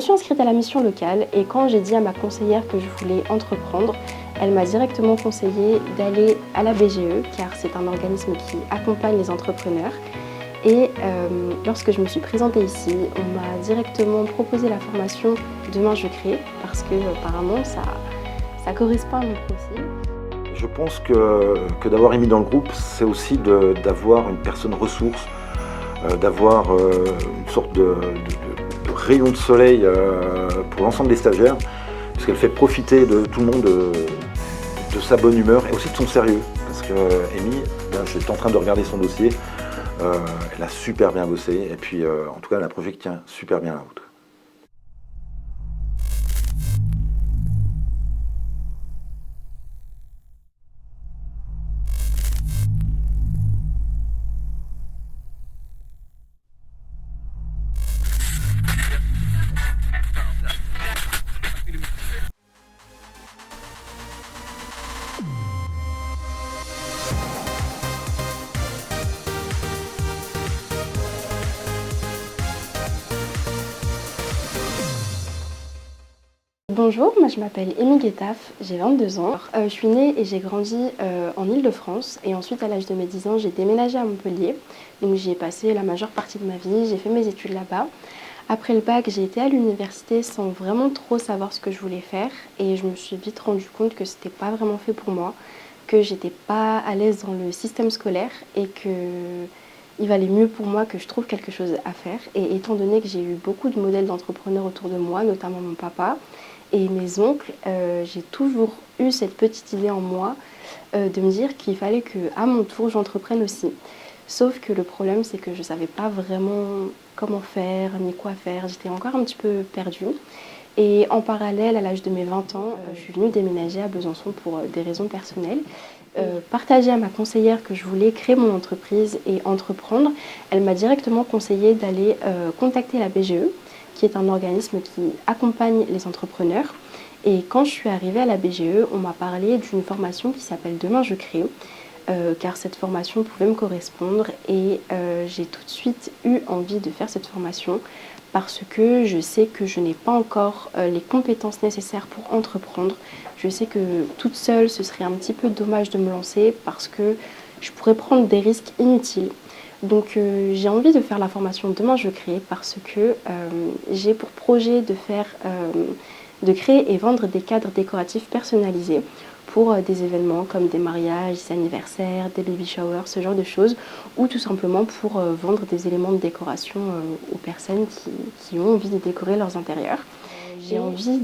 Je suis inscrite à la mission locale et quand j'ai dit à ma conseillère que je voulais entreprendre, elle m'a directement conseillé d'aller à la BGE car c'est un organisme qui accompagne les entrepreneurs. Et lorsque je me suis présentée ici, on m'a directement proposé la formation Demain je crée parce que apparemment ça correspond à mon profil. Je pense que d'avoir émis dans le groupe, c'est aussi d'avoir une personne ressource, d'avoir une sorte de rayon de soleil pour l'ensemble des stagiaires, parce qu'elle fait profiter de tout le monde de sa bonne humeur et aussi de son sérieux. Parce que Amy, j'étais en train de regarder son dossier, elle a super bien bossé et puis en tout cas elle a un projet qui tient super bien la route. Bonjour, moi je m'appelle Amy Guetaf, j'ai 22 ans. Je suis née et j'ai grandi en Île-de-France et ensuite à l'âge de mes 10 ans j'ai déménagé à Montpellier. Donc j'y ai passé la majeure partie de ma vie, j'ai fait mes études là-bas. Après le bac, j'ai été à l'université sans vraiment trop savoir ce que je voulais faire et je me suis vite rendu compte que c'était pas vraiment fait pour moi, que j'étais pas à l'aise dans le système scolaire et qu'il valait mieux pour moi que je trouve quelque chose à faire. Et étant donné que j'ai eu beaucoup de modèles d'entrepreneurs autour de moi, notamment mon papa et mes oncles, j'ai toujours eu cette petite idée en moi de me dire qu'il fallait qu'à mon tour j'entreprenne aussi. Sauf que le problème c'est que je ne savais pas vraiment comment faire, ni quoi faire, j'étais encore un petit peu perdue. Et en parallèle, à l'âge de mes 20 ans, je suis venue déménager à Besançon pour des raisons personnelles. Partager à ma conseillère que je voulais créer mon entreprise et entreprendre, elle m'a directement conseillé d'aller contacter la BGE, qui est un organisme qui accompagne les entrepreneurs. Et quand je suis arrivée à la BGE, on m'a parlé d'une formation qui s'appelle Demain je crée, car cette formation pouvait me correspondre et j'ai tout de suite eu envie de faire cette formation parce que je sais que je n'ai pas encore les compétences nécessaires pour entreprendre. Je sais que toute seule, ce serait un petit peu dommage de me lancer parce que je pourrais prendre des risques inutiles. Donc j'ai envie de faire la formation Demain je crée parce que j'ai pour projet de créer et vendre des cadres décoratifs personnalisés pour des événements comme des mariages, des anniversaires, des baby showers, ce genre de choses, ou tout simplement pour vendre des éléments de décoration aux personnes qui ont envie de décorer leurs intérieurs. J'ai envie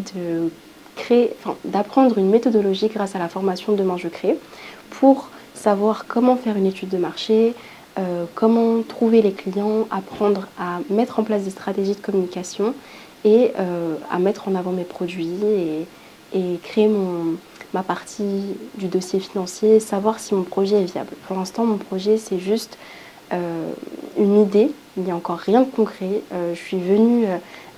d'apprendre une méthodologie grâce à la formation Demain je crée pour savoir comment faire une étude de marché, comment trouver les clients, apprendre à mettre en place des stratégies de communication et à mettre en avant mes produits et créer ma partie du dossier financier, savoir si mon projet est viable. Pour l'instant, mon projet, c'est juste une idée, il n'y a encore rien de concret. Je suis venue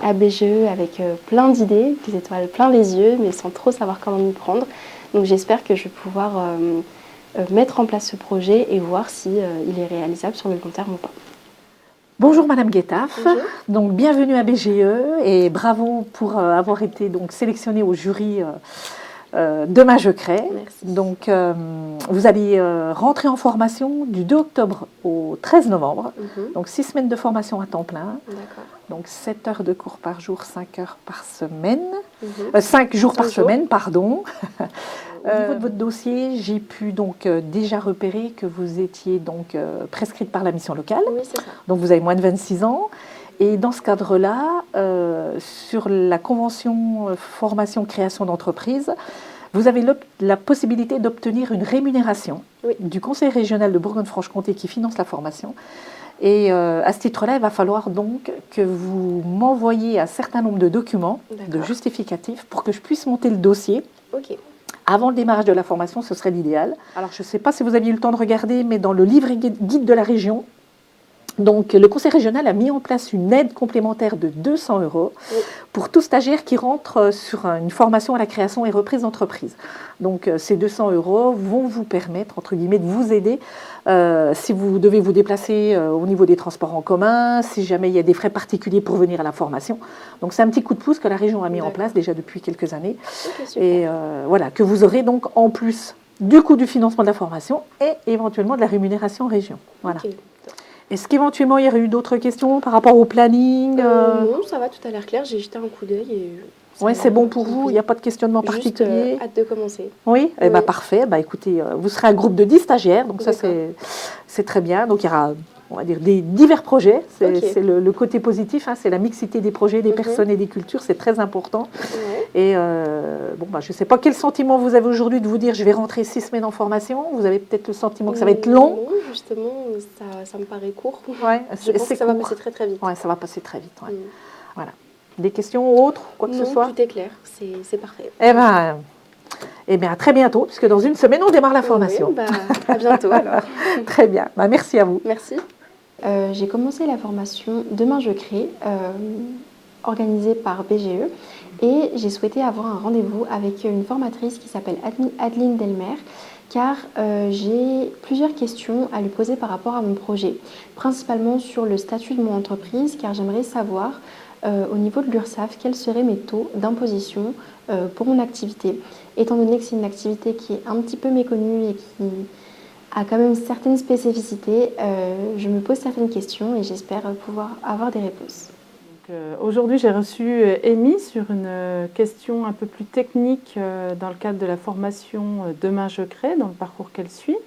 à BGE avec plein d'idées, des étoiles plein les yeux, mais sans trop savoir comment m'y prendre. Donc j'espère que je vais pouvoir mettre en place ce projet et voir si il est réalisable sur le long terme ou pas. Bonjour Madame Guetaf. Bonjour. Donc bienvenue à BGE et bravo pour avoir été donc sélectionnée au jury Demain je crée. Merci. Donc vous allez rentrer en formation du 2 octobre au 13 novembre. Donc 6 semaines de formation à temps plein. D'accord. Donc 7 heures de cours par jour, 5 heures par semaine. 5 jours par semaine, pardon. Au niveau de votre dossier, j'ai pu donc déjà repérer que vous étiez donc prescrite par la mission locale. Oui, c'est ça. Donc vous avez moins de 26 ans. Et dans ce cadre-là, sur la convention formation-création d'entreprise, vous avez la possibilité d'obtenir une rémunération du Conseil régional de Bourgogne-Franche-Comté qui finance la formation. Et à ce titre-là, il va falloir donc que vous m'envoyiez un certain nombre de documents, de justificatifs, pour que je puisse monter le dossier. Ok. Avant le démarrage de la formation, ce serait l'idéal. Alors, je ne sais pas si vous aviez eu le temps de regarder, mais dans le livre guide de la région, Donc, le Conseil régional a mis en place une aide complémentaire de 200 € pour tout stagiaire qui rentre sur une formation à la création et reprise d'entreprise. Donc, ces 200 € vont vous permettre, entre guillemets, de vous aider si vous devez vous déplacer au niveau des transports en commun, si jamais il y a des frais particuliers pour venir à la formation. Donc, c'est un petit coup de pouce que la région a mis en place déjà depuis quelques années. Et voilà, que vous aurez donc en plus du coût du financement de la formation et éventuellement de la rémunération en région. Voilà. Est-ce qu'éventuellement il y aurait eu d'autres questions par rapport au planning Non, ça va, tout a l'air clair. J'ai jeté un coup d'œil. Oui, c'est bon pour vous, il n'y a pas de questionnement particulier. Juste hâte de commencer. Oui, eh ben, parfait. Bah, écoutez, vous serez un groupe de 10 stagiaires, donc ça c'est très bien. Donc il y aura, on va dire, des divers projets. C'est le côté positif, hein, c'est la mixité des projets, des personnes et des cultures, c'est très important. Et bon, bah, je ne sais pas quel sentiment vous avez aujourd'hui de vous dire je vais rentrer 6 semaines en formation. Vous avez peut-être le sentiment que ça va être long. Non, justement, ça me paraît court. Ouais, je pense que ça va passer très très vite. Oui, ça va passer très vite. Ouais. Voilà. Des questions autres, quoi que ce soit? Tout est clair, c'est parfait. Eh bien, à très bientôt, puisque dans une semaine, on démarre la formation. Oui, à bientôt alors. Très bien, merci à vous. Merci. J'ai commencé la formation Demain je crée, organisée par BGE, et j'ai souhaité avoir un rendez-vous avec une formatrice qui s'appelle Adeline Delmer, car j'ai plusieurs questions à lui poser par rapport à mon projet, principalement sur le statut de mon entreprise, car j'aimerais savoir au niveau de l'URSSAF quels seraient mes taux d'imposition pour mon activité, étant donné que c'est une activité qui est un petit peu méconnue et qui a quand même certaines spécificités. Je me pose certaines questions et j'espère pouvoir avoir des réponses. Aujourd'hui, j'ai reçu Amy sur une question un peu plus technique dans le cadre de la formation Demain je crée, dans le parcours qu'elle suit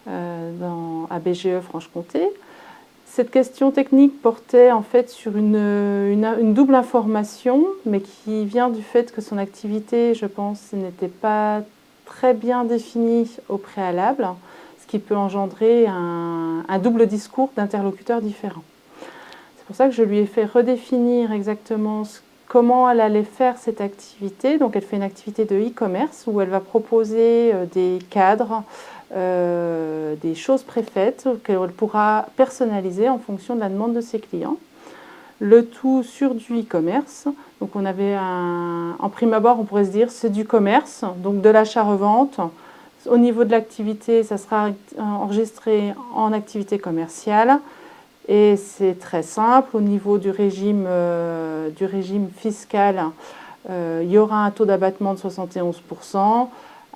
à BGE Franche-Comté. Cette question technique portait en fait sur une double information, mais qui vient du fait que son activité, je pense, n'était pas très bien définie au préalable, ce qui peut engendrer un double discours d'interlocuteurs différents. C'est pour ça que je lui ai fait redéfinir exactement comment elle allait faire cette activité. Donc elle fait une activité de e-commerce où elle va proposer des cadres, des choses préfaites qu'elle pourra personnaliser en fonction de la demande de ses clients. Le tout sur du e-commerce. Donc on avait en prime abord, on pourrait se dire c'est du commerce, donc de l'achat-revente. Au niveau de l'activité, ça sera enregistré en activité commerciale. Et c'est très simple. Au niveau du régime fiscal, il y aura un taux d'abattement de 71%.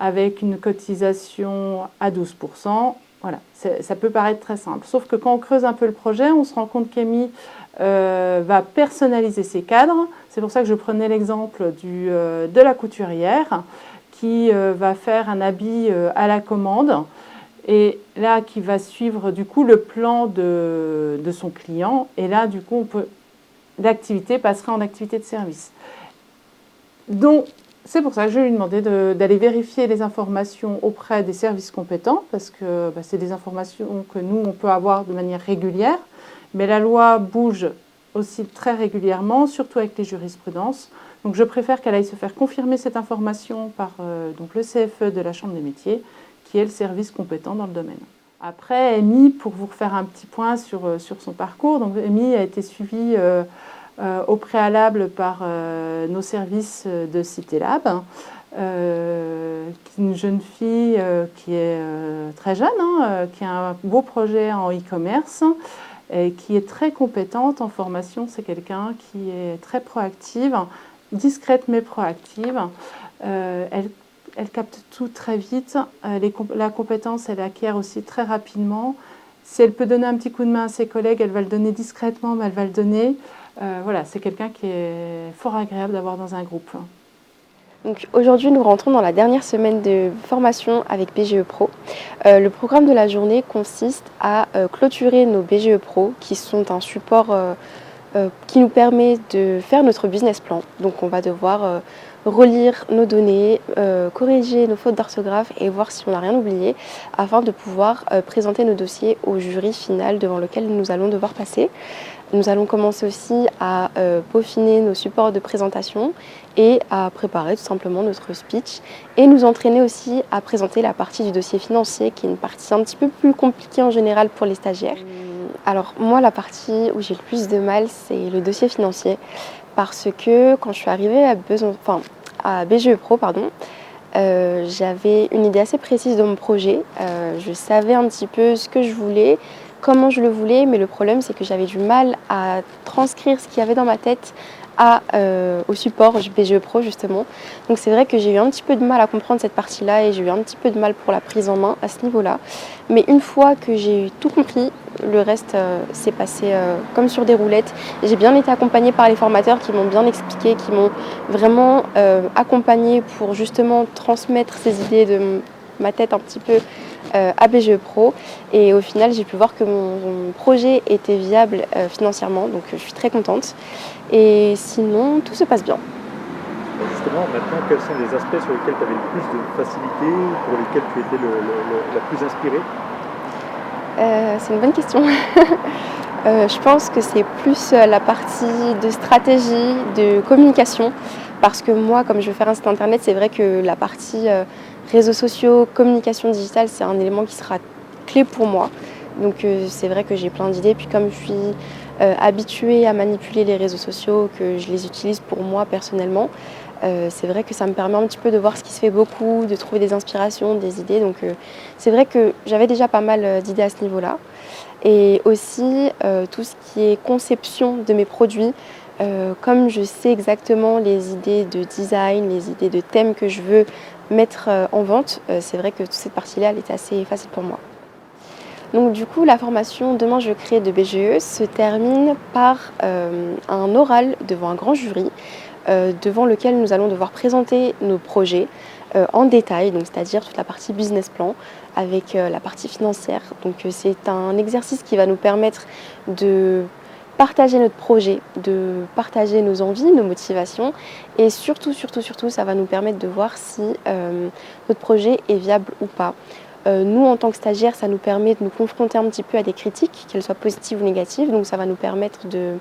Avec une cotisation à 12%. Voilà, ça peut paraître très simple. Sauf que quand on creuse un peu le projet, on se rend compte qu'Amy va personnaliser ses cadres. C'est pour ça que je prenais l'exemple de la couturière qui va faire un habit à la commande et là qui va suivre du coup le plan de son client. Et là, du coup, l'activité passera en activité de service. Donc, c'est pour ça que je lui ai demandé d'aller vérifier les informations auprès des services compétents, parce que c'est des informations que nous, on peut avoir de manière régulière, mais la loi bouge aussi très régulièrement, surtout avec les jurisprudences. Donc je préfère qu'elle aille se faire confirmer cette information par donc le CFE de la Chambre des métiers, qui est le service compétent dans le domaine. Après, Amy, pour vous refaire un petit point sur son parcours, donc Amy a été suivie au préalable par nos services de CitéLab, une jeune fille qui est très jeune, qui a un beau projet en e-commerce et qui est très compétente en formation. C'est quelqu'un qui est très proactive, discrète mais proactive. Elle capte tout très vite. La compétence, elle acquiert aussi très rapidement. Si elle peut donner un petit coup de main à ses collègues, elle va le donner discrètement, mais elle va le donner. Voilà, c'est quelqu'un qui est fort agréable d'avoir dans un groupe. Donc aujourd'hui, nous rentrons dans la dernière semaine de formation avec BGE Pro. Le programme de la journée consiste à clôturer nos BGE Pro, qui sont un support qui nous permet de faire notre business plan. Donc on va devoir relire nos données, corriger nos fautes d'orthographe et voir si on n'a rien oublié, afin de pouvoir présenter nos dossiers au jury final devant lequel nous allons devoir passer. Nous allons commencer aussi à peaufiner nos supports de présentation et à préparer tout simplement notre speech et nous entraîner aussi à présenter la partie du dossier financier qui est une partie un petit peu plus compliquée en général pour les stagiaires. Alors moi, la partie où j'ai le plus de mal, c'est le dossier financier. Parce que quand je suis arrivée à BGE Pro, j'avais une idée assez précise de mon projet. Je savais un petit peu ce que je voulais, comment je le voulais, mais le problème c'est que j'avais du mal à transcrire ce qu'il y avait dans ma tête au support BGE Pro justement. Donc c'est vrai que j'ai eu un petit peu de mal à comprendre cette partie-là et j'ai eu un petit peu de mal pour la prise en main à ce niveau-là. Mais une fois que j'ai tout compris, le reste s'est passé comme sur des roulettes. J'ai bien été accompagnée par les formateurs qui m'ont bien expliqué, qui m'ont vraiment accompagnée pour justement transmettre ces idées de ma tête un petit peu à BGE Pro. Et au final, j'ai pu voir que mon projet était viable financièrement, donc je suis très contente. Et sinon, tout se passe bien. Justement, maintenant, quels sont les aspects sur lesquels tu avais le plus de facilité, pour lesquels tu étais la plus inspirée? C'est une bonne question. Je pense que c'est plus la partie de stratégie, de communication. Parce que moi, comme je veux faire un site internet, c'est vrai que la partie réseaux sociaux, communication digitale, c'est un élément qui sera clé pour moi. Donc c'est vrai que j'ai plein d'idées. Puis comme je suis habituée à manipuler les réseaux sociaux, que je les utilise pour moi personnellement, c'est vrai que ça me permet un petit peu de voir ce qui se fait beaucoup, de trouver des inspirations, des idées. Donc c'est vrai que j'avais déjà pas mal d'idées à ce niveau-là. Et aussi tout ce qui est conception de mes produits. Comme je sais exactement les idées de design, les idées de thèmes que je veux mettre en vente, c'est vrai que toute cette partie-là, elle était assez facile pour moi. Donc du coup, la formation Demain je crée de BGE se termine par un oral devant un grand jury, devant lequel nous allons devoir présenter nos projets en détail, donc c'est-à-dire toute la partie business plan avec la partie financière. Donc c'est un exercice qui va nous permettre de partager notre projet, de partager nos envies, nos motivations et surtout, ça va nous permettre de voir si notre projet est viable ou pas. Nous, en tant que stagiaires, ça nous permet de nous confronter un petit peu à des critiques, qu'elles soient positives ou négatives, donc ça va nous permettre de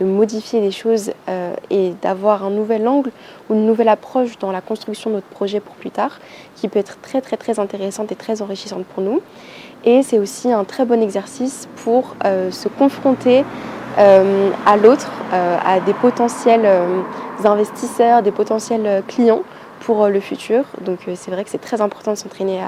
modifier des choses et d'avoir un nouvel angle ou une nouvelle approche dans la construction de notre projet pour plus tard, qui peut être très intéressante et très enrichissante pour nous. Et c'est aussi un très bon exercice pour se confronter à l'autre, à des potentiels investisseurs, des potentiels clients pour le futur. Donc c'est vrai que c'est très important de s'entraîner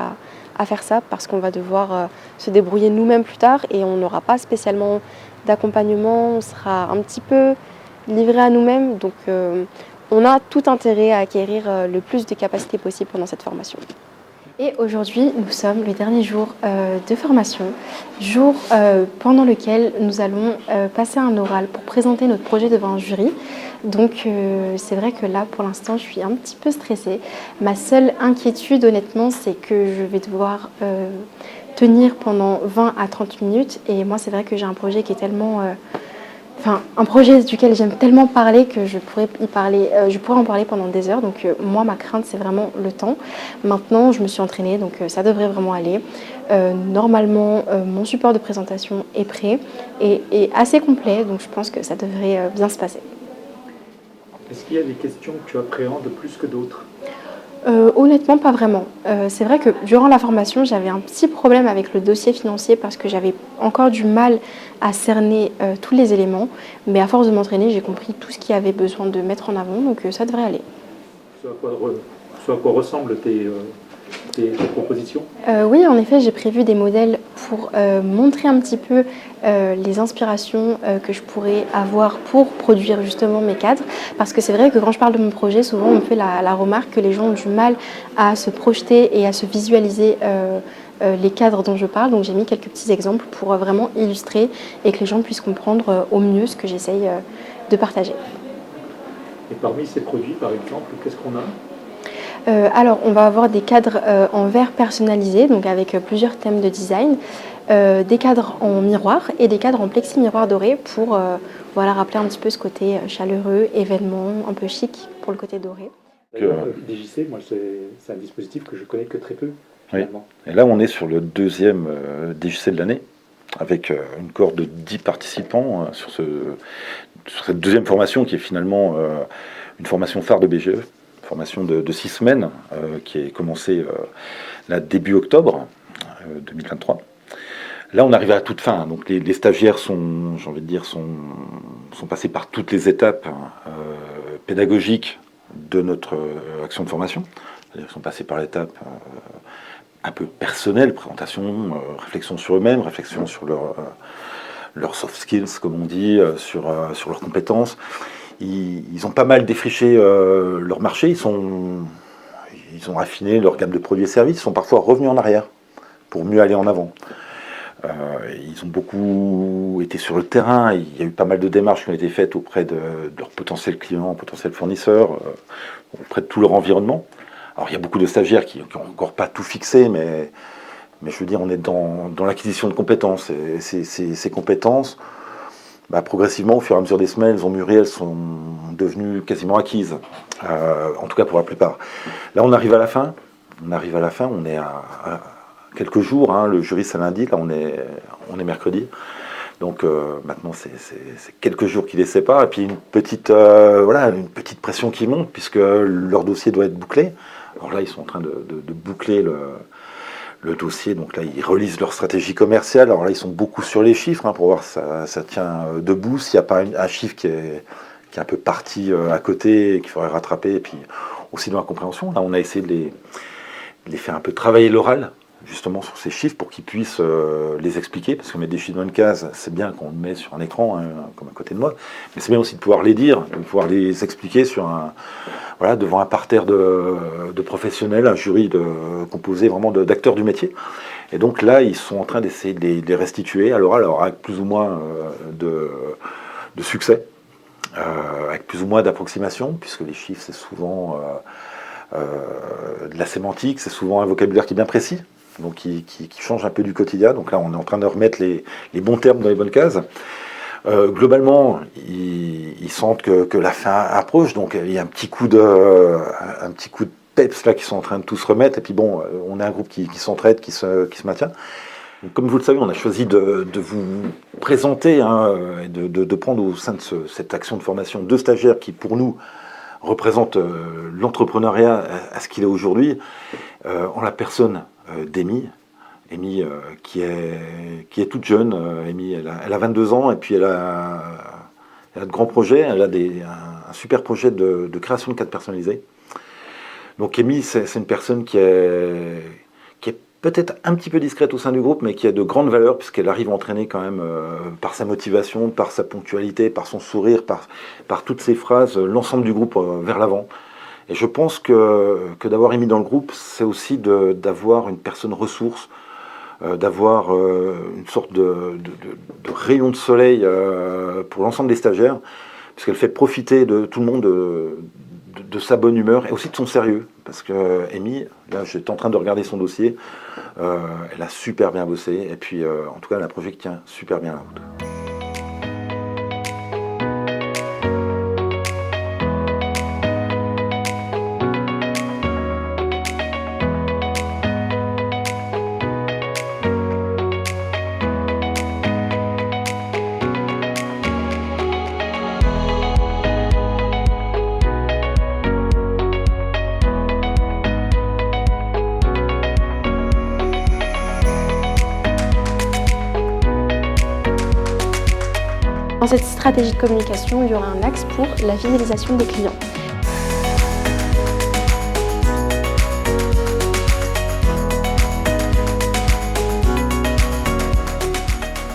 à faire ça parce qu'on va devoir se débrouiller nous-mêmes plus tard et on n'aura pas spécialement d'accompagnement, on sera un petit peu livré à nous-mêmes. Donc on a tout intérêt à acquérir le plus de capacités possible pendant cette formation. Et aujourd'hui, nous sommes le dernier jour de formation, jour pendant lequel nous allons passer un oral pour présenter notre projet devant un jury. Donc c'est vrai que là, pour l'instant, je suis un petit peu stressée. Ma seule inquiétude, honnêtement, c'est que je vais devoir tenir pendant 20 à 30 minutes. Et moi, c'est vrai que j'ai un projet qui est tellement... un projet duquel j'aime tellement parler que je pourrais en parler pendant des heures. Donc moi, ma crainte, c'est vraiment le temps. Maintenant, je me suis entraînée, donc ça devrait vraiment aller. Normalement, mon support de présentation est prêt et assez complet, donc je pense que ça devrait bien se passer. Est-ce qu'il y a des questions que tu appréhendes plus que d'autres ? Honnêtement, pas vraiment. C'est vrai que durant la formation, j'avais un petit problème avec le dossier financier parce que j'avais encore du mal à cerner tous les éléments. Mais à force de m'entraîner, j'ai compris tout ce qu'il y avait besoin de mettre en avant, donc ça devrait aller. Ce à quoi ressemblent tes propositions ? Oui, en effet, j'ai prévu des modèles pour montrer un petit peu les inspirations que je pourrais avoir pour produire justement mes cadres. Parce que c'est vrai que quand je parle de mon projet, souvent on me fait la remarque que les gens ont du mal à se projeter et à se visualiser les cadres dont je parle. Donc j'ai mis quelques petits exemples pour vraiment illustrer et que les gens puissent comprendre au mieux ce que j'essaye de partager. Et parmi ces produits, par exemple, qu'est-ce qu'on a ? Alors, on va avoir des cadres en verre personnalisés, donc avec plusieurs thèmes de design, des cadres en miroir et des cadres en plexi-miroir doré pour rappeler un petit peu ce côté chaleureux, événement, un peu chic pour le côté doré. D'ailleurs, DJC, moi, c'est un dispositif que je connais que très peu, finalement. Oui. Et là, on est sur le deuxième DJC de l'année, avec une cohorte de 10 participants sur cette deuxième formation qui est finalement une formation phare de BGE. Formation de 6 semaines qui est commencée là, début octobre 2023. Là, on arrive à la toute fin. Donc, les stagiaires sont, j'ai envie de dire, sont passés par toutes les étapes pédagogiques de notre action de formation. C'est-à-dire qu'ils sont passés par l'étape un peu personnelle, présentation, réflexion sur eux-mêmes, réflexion sur leurs soft skills, comme on dit, sur leurs compétences. Ils ont pas mal défriché leur marché. Ils ont affiné leur gamme de produits et services. Ils sont parfois revenus en arrière pour mieux aller en avant. Ils ont beaucoup été sur le terrain. Il y a eu pas mal de démarches qui ont été faites auprès de leurs potentiels clients, potentiels fournisseurs, auprès de tout leur environnement. Alors il y a beaucoup de stagiaires qui n'ont encore pas tout fixé, mais je veux dire, on est dans l'acquisition de compétences. Et ces compétences, progressivement, au fur et à mesure des semaines, elles ont mûri, elles sont devenues quasiment acquises, en tout cas pour la plupart. Là, on arrive à la fin. On est à quelques jours, hein, le jury c'est lundi, là on est mercredi, donc maintenant c'est quelques jours qui les séparent, et puis une petite pression qui monte, puisque leur dossier doit être bouclé. Alors là ils sont en train de boucler le dossier, donc là ils relisent leur stratégie commerciale. Alors là ils sont beaucoup sur les chiffres, hein, pour voir si ça tient debout, s'il n'y a pas un chiffre qui est un peu parti à côté et qu'il faudrait rattraper, et puis aussi dans la compréhension. Là on a essayé de les faire un peu travailler l'oral, justement sur ces chiffres, pour qu'ils puissent les expliquer, parce que mettre des chiffres dans une case, c'est bien qu'on le met sur un écran, hein, comme à côté de moi, mais c'est bien aussi de pouvoir les dire, de pouvoir les expliquer devant un parterre de professionnels, un jury composé vraiment d'acteurs du métier. Et donc là, ils sont en train d'essayer de les restituer à l'oral, alors avec plus ou moins de succès, avec plus ou moins d'approximation, puisque les chiffres, c'est souvent de la sémantique, c'est souvent un vocabulaire qui est bien précis, donc qui change un peu du quotidien. Donc là, on est en train de remettre les bons termes dans les bonnes cases. Globalement, ils sentent que la fin approche, donc il y a un petit coup de peps là qui sont en train de tous remettre. Et puis bon, on est un groupe qui s'entraide, qui se maintient. Donc, comme vous le savez, on a choisi de vous présenter, hein, et de prendre au sein de cette action de formation 2 stagiaires qui, pour nous, représentent l'entrepreneuriat à ce qu'il est aujourd'hui, en la personne d'Amy. Amy, qui est toute jeune. Amy, elle a 22 ans, et puis elle a de grands projets. Elle a un super projet de création de cadres personnalisés. Donc Amy, c'est une personne qui est peut-être un petit peu discrète au sein du groupe, mais qui a de grandes valeurs, puisqu'elle arrive à entraîner quand même, par sa motivation, par sa ponctualité, par son sourire, par toutes ses phrases, l'ensemble du groupe vers l'avant. Et je pense que d'avoir Amy dans le groupe, c'est aussi d'avoir une personne ressource, d'avoir une sorte de rayon de soleil pour l'ensemble des stagiaires, puisqu'elle fait profiter de tout le monde de sa bonne humeur et aussi de son sérieux. Parce que Amy, là j'étais en train de regarder son dossier, elle a super bien bossé, et puis en tout cas elle a un projet qui tient super bien la route. Dans cette stratégie de communication, il y aura un axe pour la fidélisation des clients.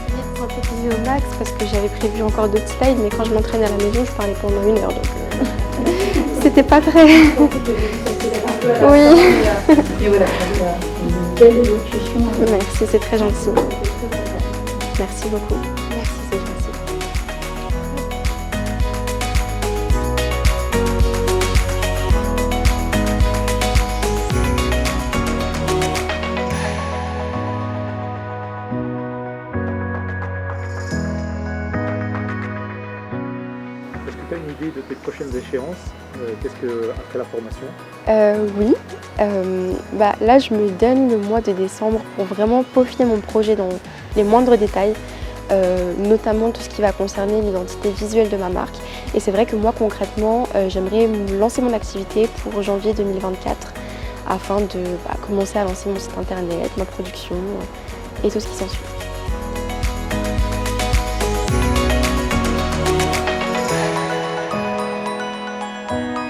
J'ai synthétisé au max parce que j'avais prévu encore d'autres slides, mais quand je m'entraînais à la maison, je parlais pendant 1 heure, donc c'était pas très... Oui. Merci, c'est très gentil. Merci beaucoup. Merci, c'est gentil. Est-ce que tu as une idée de tes prochaines échéances après la formation? Oui. Là, je me donne le mois de décembre pour vraiment peaufiner mon projet dans les moindres détails, notamment tout ce qui va concerner l'identité visuelle de ma marque. Et c'est vrai que moi, concrètement, j'aimerais lancer mon activité pour janvier 2024 afin de commencer à lancer mon site internet, ma production et tout ce qui s'ensuit. Merci.